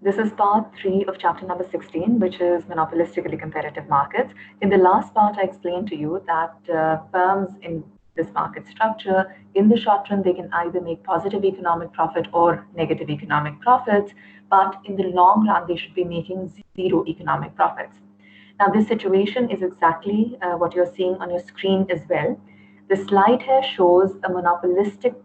This is part 3 of chapter number 16, which is monopolistically competitive markets. In the last part, I explained to you that firms in this market structure, in the short run, they can either make positive economic profit or negative economic profits, but in the long run, they should be making zero economic profits. Now, this situation is exactly what you're seeing on your screen as well. The slide here shows a monopolistic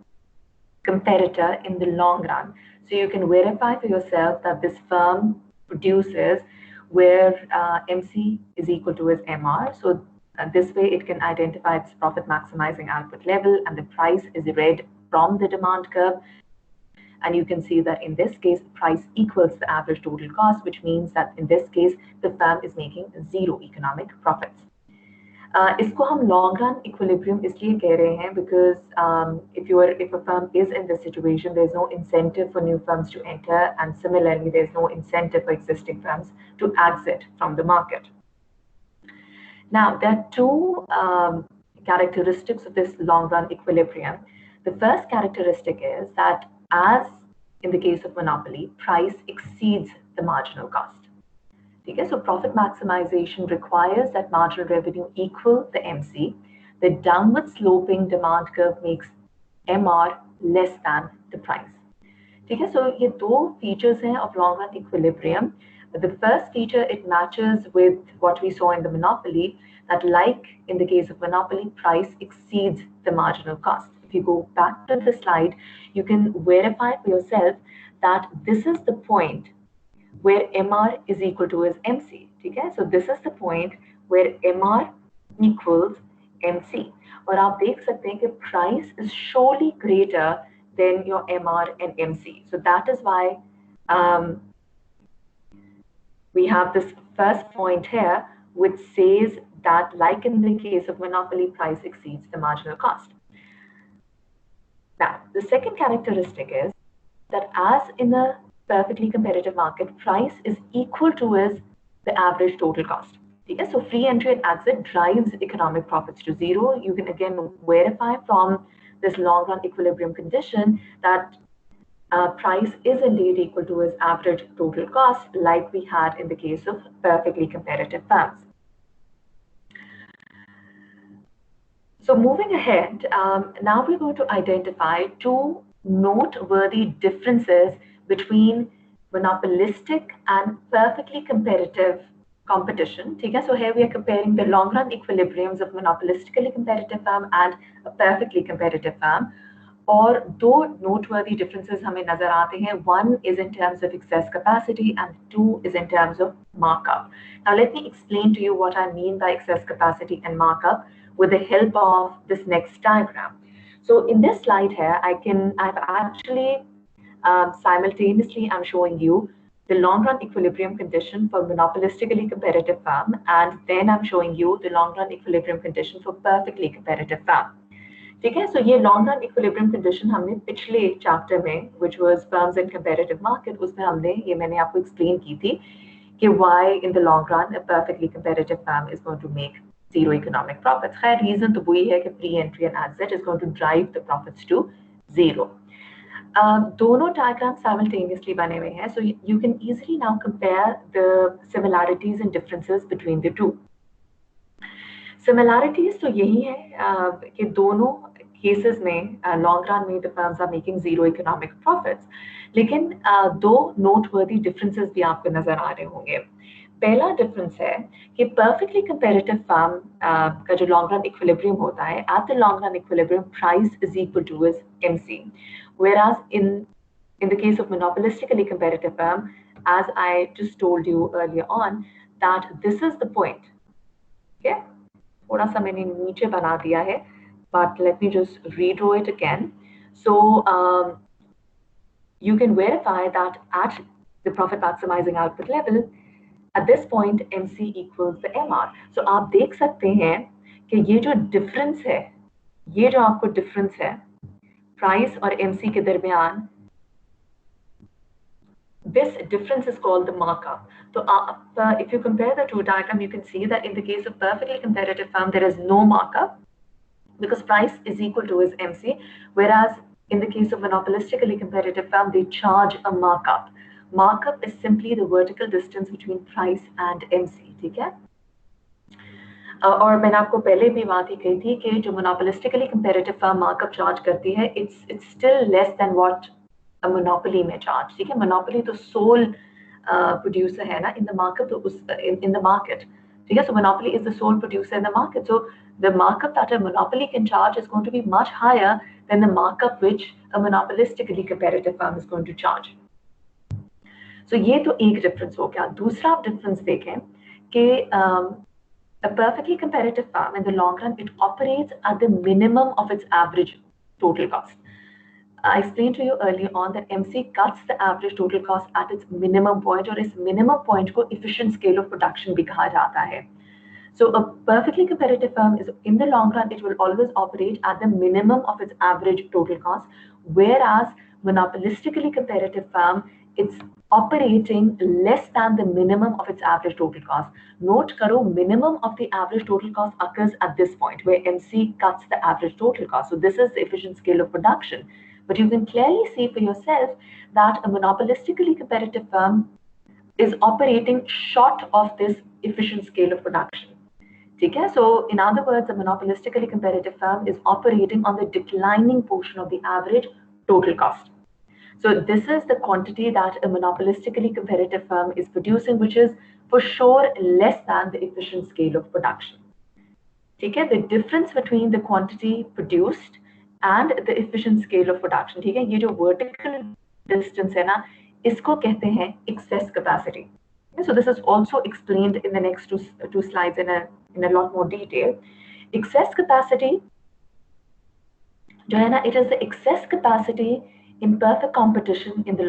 competitor in the long run. So you can verify for yourself that this firm produces where MC is equal to its MR. So this way it can identify its profit maximizing output level, and the price is read from the demand curve. And you can see that in this case, price equals the average total cost, which means that in this case, the firm is making zero economic profits. इसको हम long run equilibrium इसलिए कह रहे हैं because if a firm is in this situation, there's no incentive for new firms to enter, and similarly, there's no incentive for existing firms to exit from the market. Now, there are two characteristics of this long run equilibrium. The first characteristic is that, as in the case of monopoly, price exceeds the marginal cost. Okay, so profit maximization requires that marginal revenue equal the MC. The downward sloping demand curve makes MR less than the price. Okay, so ये दो features हैं of long run equilibrium. The first feature, it matches with what we saw in the monopoly, that like in the case of monopoly, price exceeds the marginal cost. If you go back to the slide, you can verify for yourself that this is the point where MR is equal to his MC. Okay? So this is the point where MR equals MC. और आप देख सकते हैं कि price is surely greater than your MR and MC. So that is why we have this first point here, which says that, like in the case of monopoly, price exceeds the marginal cost. Now, the second characteristic is that, as in a perfectly competitive market, price is equal to the average total cost. Okay? So free entry and exit drives economic profits to zero. You can again verify from this long run equilibrium condition that price is indeed equal to its average total cost, like we had in the case of perfectly competitive firms. So moving ahead, now we're going to identify two noteworthy differences between monopolistic and perfectly competitive competition. Okay? So here we are comparing the long run equilibriums of monopolistically competitive firm and a perfectly competitive firm. और दो noteworthy differences हमें नजर आते हैं. One is in terms of excess capacity and two is in terms of markup. Now let me explain to you what I mean by excess capacity and markup with the help of this next diagram. So in this slide here, I've actually simultaneously I'm showing you the long run equilibrium condition for monopolistically competitive firm, and then I'm showing you the long run equilibrium condition for perfectly competitive firm. ठीक है, so ये long run equilibrium condition हमने पिछले chapter में, which was firms in competitive market, उसमें हमने ये मैंने आपको explain की थी कि why in the long run a perfectly competitive firm is going to make zero economic profits. खैर reason तो वही है कि free entry and exit is going to drive the profits to zero. दोनों diagrams simultaneously बने हुए हैं, so you can easily now compare the similarities and differences between the two. Similarities तो यही है कि दोनों cases में long run में the firms are making zero economic profits. लेकिन दो noteworthy differences भी आपको नजर आ रहे होंगे. पहला difference है कि perfectly competitive firm का जो long run equilibrium होता है, at the long run equilibrium price is equal to its MC, whereas in the case of monopolistically competitive firm, as I just told you earlier on, that this is the point. Okay? थोड़ा सा मैंने नीचे बना दिया है, but let me just redraw it again. So you can verify that at the profit maximizing output level, at this point MC equals the MR. So आप देख सकते हैं कि ये जो difference है, ये जो आपको difference है price और MC के दरमियान, this difference is called the markup. So if you compare the two diagrams, you can see that in the case of perfectly competitive firm, there is no markup because price is equal to its MC, whereas in the case of monopolistically competitive firm, they charge a markup. Markup is simply the vertical distance between price and MC, ठीक है? और मैंने आपको पहले भी बात ही कही थी कि जो monopolistically comparative firm markup charge करती है, it's still less than what a monopoly में चार्ज, ठीक है? मोनोपोली तो सोल प्रोड्यूसर है ना इन द मार्केट, तो उस इन द मार्केट, ठीक है? So monopoly is the sole producer in the market, so the markup that a monopoly can charge is going to be much higher than the markup which a monopolistically comparative firm is going to charge. So ये तो एक difference हो गया. दूसरा आप difference देखें कि a perfectly competitive firm in the long run, it operates at the minimum of its average total cost. I explained to you earlier on that MC cuts the average total cost at its minimum point, और इस minimum point को efficient scale of production भी कहा जाता है. So a perfectly competitive firm is, in the long run, it will always operate at the minimum of its average total cost, whereas monopolistically competitive firm, it's operating less than the minimum of its average total cost. Note karo, minimum of the average total cost occurs at this point where MC cuts the average total cost. So this is the efficient scale of production. But you can clearly see for yourself that a monopolistically competitive firm is operating short of this efficient scale of production. Okay? So in other words, a monopolistically competitive firm is operating on the declining portion of the average total cost. So this is the quantity that a monopolistically competitive firm is producing, which is for sure less than the efficient scale of production. Okay? The difference between the quantity produced and the efficient scale of production, okay? ये जो vertical distance है ना, इसको कहते हैं excess capacity. So this is also explained in the next two slides in a lot more detail. Excess capacity जो है ना, it is the excess capacity in perfect competition in the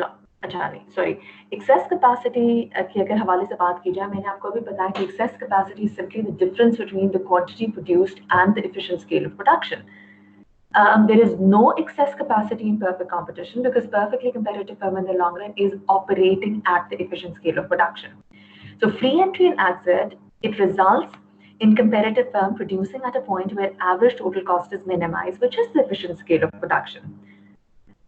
excess capacity की अगर हवाले से बात की जाए, मैंने आपको अभी बताया कि excess capacity is simply the difference between the quantity produced and the efficient scale of production. There is no excess capacity in perfect competition because perfectly competitive firm in the long run is operating at the efficient scale of production. So free entry in ACZ, it results in competitive firm producing at a point where average total cost is minimized, which is the efficient scale of production.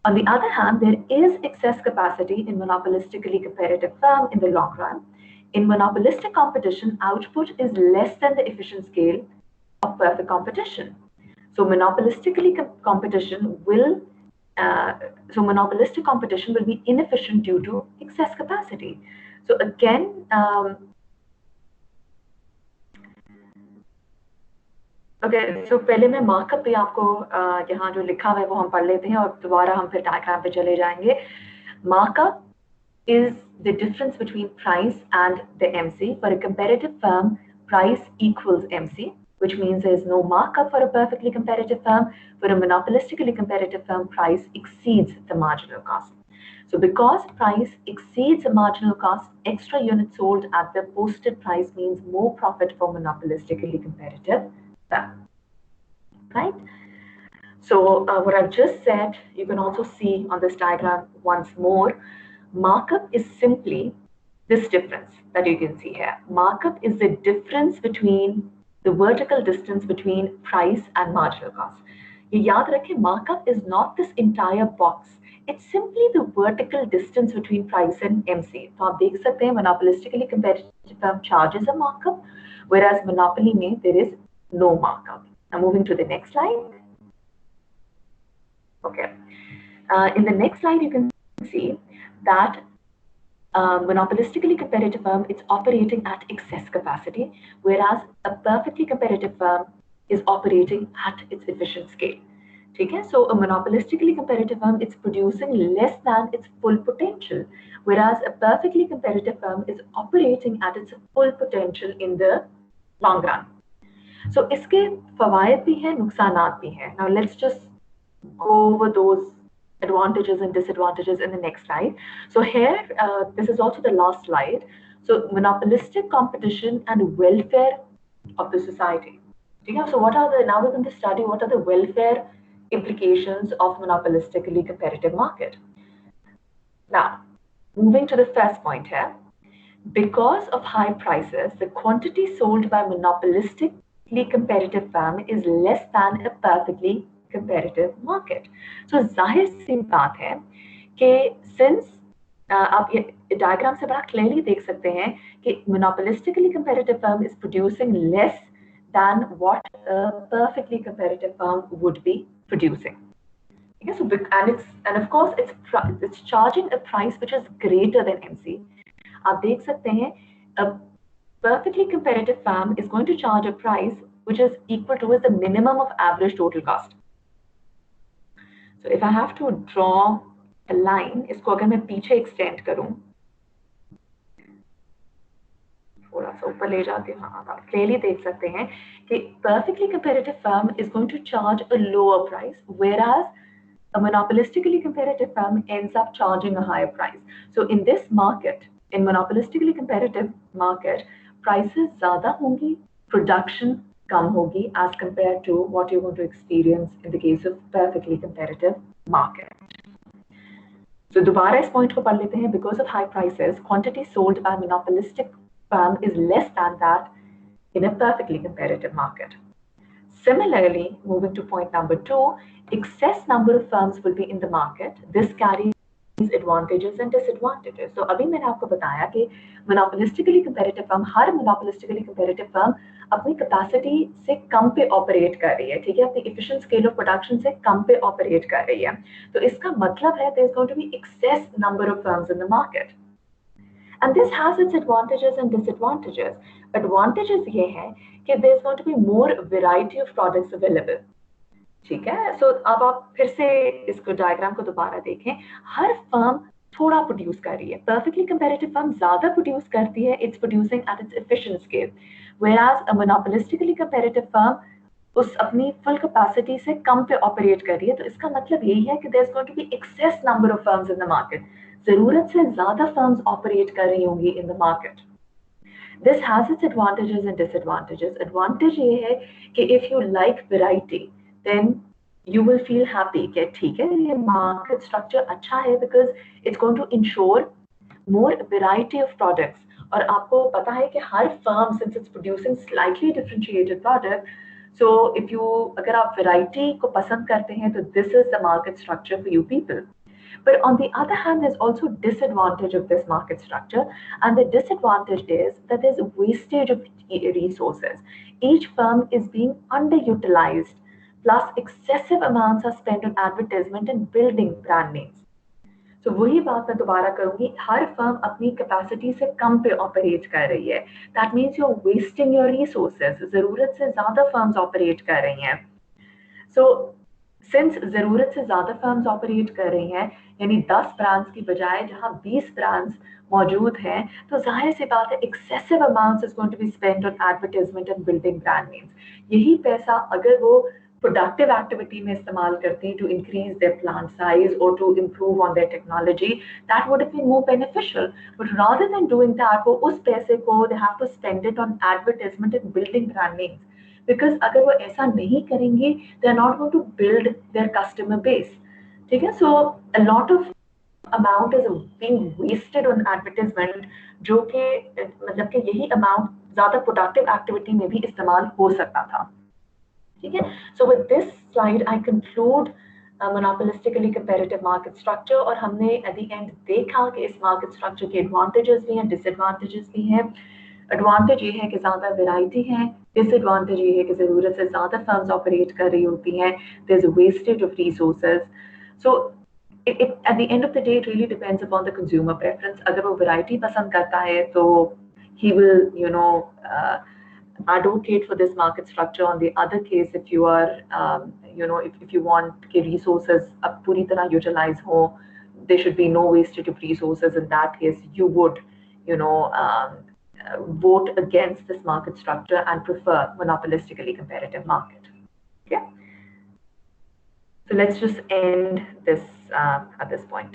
On the other hand, there is excess capacity in monopolistically competitive firm in the long run. In monopolistic competition, output is less than the efficient scale of perfect competition. So monopolistic competition will be inefficient due to excess capacity. So again, okay, so पहले मैं markup भी आपको यहाँ जो लिखा हुआ है वो हम पढ़ लेते हैं और दोबारा हम फिर डायग्राम पे चले जाएंगे. Markup is the difference between price and the MC. For a competitive firm, price equals MC, which means there is no markup for a perfectly competitive firm. For a monopolistically competitive firm, price exceeds the marginal cost. So because price exceeds the marginal cost, extra units sold at the posted price means more profit for monopolistically competitive firm. Right? So what I've just said, you can also see on this diagram once more. Markup is simply this difference that you can see here. Markup is the difference between the vertical distance between price and marginal cost. ये याद रखें, markup is not this entire box. It's simply the vertical distance between price and MC. तो आप देख सकते हैं monopolistically competitive firm charges a markup, whereas monopoly में there is no markup. Now moving to the next slide. Okay. In the next slide, you can see that monopolistically competitive firm, it's operating at excess capacity, whereas a perfectly competitive firm is operating at its efficient scale. Okay? So a monopolistically competitive firm, it's producing less than its full potential, whereas a perfectly competitive firm is operating at its full potential in the long run. So इसके फवायद भी हैं, नुकसानात भी हैं. Now let's just go over those advantages and disadvantages in the next slide. So here, this is also the last slide. So monopolistic competition and welfare of the society. So what are the, now we're going to study what are the welfare implications of monopolistically competitive market. Now, moving to the first point here. Because of high prices, the quantity sold by monopolistically competitive firm is less than a perfectly competitive market. So जाहिर सी बात है कि since आप ये diagram से बड़ा clearly देख सकते हैं कि monopolistically competitive firm is producing less than what a perfectly competitive firm would be producing. Okay, so and of course it's charging a price which is greater than MC. आप देख सकते हैं a perfectly competitive firm is going to charge a price which is equal to the minimum of average total cost. So if I have to draw a line, इसको अगर मैं पीछे extend करूं, थोड़ा सा ऊपर ले जाती हूँ, हाँ आप क्लियरली देख सकते हैं कि perfectly competitive firm is going to charge a lower price, whereas a monopolistically competitive firm ends up charging a higher price. So in this market, in monopolistically competitive market, prices ज़्यादा होंगी, production कम होगी as compared to what you're going to experience in the case of perfectly competitive market. So दोबारा इस point को पढ़ लेते हैं. Because of high prices, quantity sold by monopolistic firm is less than that in a perfectly competitive market. Similarly, moving to point number 2, excess number of firms will be in the market. This carries advantages and disadvantages. So अभी मैंने आपको बताया कि monopolistically competitive firm, हर monopolistically competitive firm अपनी capacity से कम पे operate कर रही है, ठीक है, अपनी efficient scale of production से कम पे operate कर रही है. तो इसका मतलब है there is going to be excess number of firms in the market. And this has its advantages and disadvantages. Advantages ये है कि there is going to be more variety of products available. ठीक है, सो अब आप फिर से इसको डायग्राम को दोबारा देखें. हर फर्म थोड़ा प्रोड्यूस कर रही है. परफेक्टली कंपैरेटिव फर्म ज्यादा प्रोड्यूस करती है. It's producing at its efficient scale, whereas a monopolistically comparative firm उस अपनी फुल कैपेसिटी से कम पे ऑपरेट कर रही है. तो इसका मतलब यही है कि there is going to be excess number of firms in the market. जरूरत से ज्यादा फर्म्स ऑपरेट कर रही होंगी in the market. This has its advantages and disadvantages. Advantage ये है कि if you like variety, then you will feel happy कि ठीक है ये market structure अच्छा है because it's going to ensure more variety of products. और आपको पता है कि हर firm since it's producing slightly differentiated product, so if you अगर आप variety को पसंद करते हैं तो this is the market structure for you people. But on the other hand, there's also disadvantage of this market structure, and the disadvantage is that there's wastage of resources. Each firm is being underutilized, plus excessive amounts are spent on advertisement and building brand names. So वही बात मैं दोबारा करूंगी, हर firm अपनी capacity से कम पे operate कर रही है. That means you're wasting your resources. जरूरत से ज्यादा फर्म्स ऑपरेट कर रही हैं. So सिंस जरूरत से ज्यादा फर्म्स ऑपरेट कर रही हैं, यानी 10 ब्रांड्स की बजाय जहां 20 ब्रांड्स मौजूद हैं, तो जाहिर सी बात है excessive amounts is going to be spent on advertisement and building brand names. यही पैसा अगर वो प्रोडक्टिव एक्टिविटी में इस्तेमाल करते हैं to increase their plant size और to improve on their technology, that would have been more beneficial. But rather than doing that, वो उस पैसे को they have to spend it on advertisement and building brand names. Because अगर वो ऐसा नहीं करेंगे, they are not going to build their customer base. ठीक है, so a lot of amount is being wasted on advertisement, जो कि मतलब कि यही अमाउंट ज्यादा प्रोडक्टिव एक्टिविटी में भी इस्तेमाल हो सकता था. ठीक है, so with this slide I conclude monopolistically comparative market structure. और हमने एट द एंड देखा कि इस मार्केट स्ट्रक्चर के एडवांटेजेस भी हैं, डिसएडवांटेजेस भी हैं. एडवांटेज ये है कि ज्यादा वैरायटी है. डिसएडवांटेज ये है कि जरूरत से ज्यादा फर्म्स ऑपरेट कर रही होती हैं. There is a wastage of resources. So it at the end of the day it really depends upon the consumer preference. अगर वो वैरायटी पसंद करता है तो he will advocate for this market structure. On the other case, if you are if you want कि resources अब पूरी तरह utilize हो, there should be no wastage of resources. In that case, you would vote against this market structure and prefer monopolistically competitive market. Okay, so let's just end this at this point.